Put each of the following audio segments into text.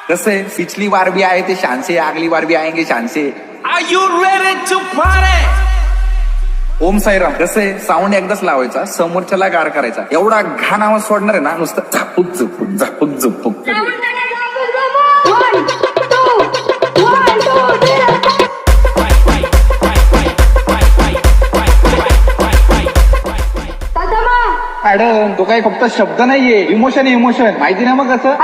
कसं आहे, पिछली बार भी आए थे शान से, अगली बार भी आएंगे शान से. Are you ready to party? Om Sairam. कसं आहे, साऊंड एकदाच लावायचा, समोरच्याला गार करायचा. एवढा घाण आवाज सोडणार आहे ना, नुसतं झापूक झुपूक झापूक झुपूक. मॅडम तो काही फक्त शब्द नाहीये, इमोशन आहे इमोशन. माहिती नाही मग कसं.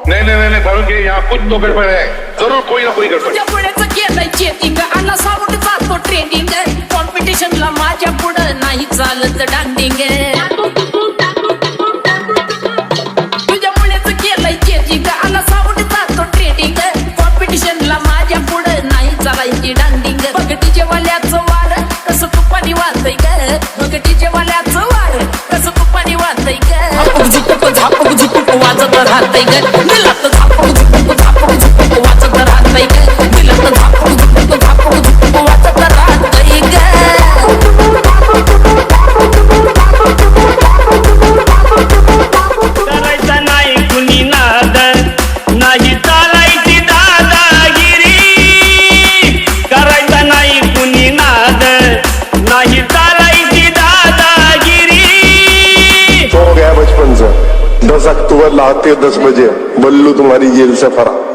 नहीं नहीं नहीं फारूक ये यहाँ कुछ तो गड़बड़ है, जरूर कोई ना कोई गड़बड़. तुझ्या पुढेच केलंय चेटिंग अण्णा साऊंड जातो ट्रेंडिंग कॉम्पिटिशनला माझ्या पुढं नाही चालत डांडिंग तुझ्या पुढेच केलंय चेटिंग अण्णा साऊंड जातो ट्रेंडिंग कॉम्पिटिशनला माझ्या पुढं नाही चालायची डांडिंग बघ डीजे वाल्याचं वार कसं तुपानी वाजतंय ग बघ डीजे वाल्याचं वार कसं तुपानी वाजतंय ग झापक झुपक वाजत राहतंय ग दिला तर झापक झुपक वाजत राहतंय ग दिला तर झापक झुपक वाजत राहतंय ग करायचा नाही कुणी नाद नाही चालायची दादागिरी करायचा नाही कुणी नाद नाही चालायची दादागिरी. हो गया बचपन से 10 अक्टूबर लाते 10 बजे बल्लू तुम्हारी जेल से फरार.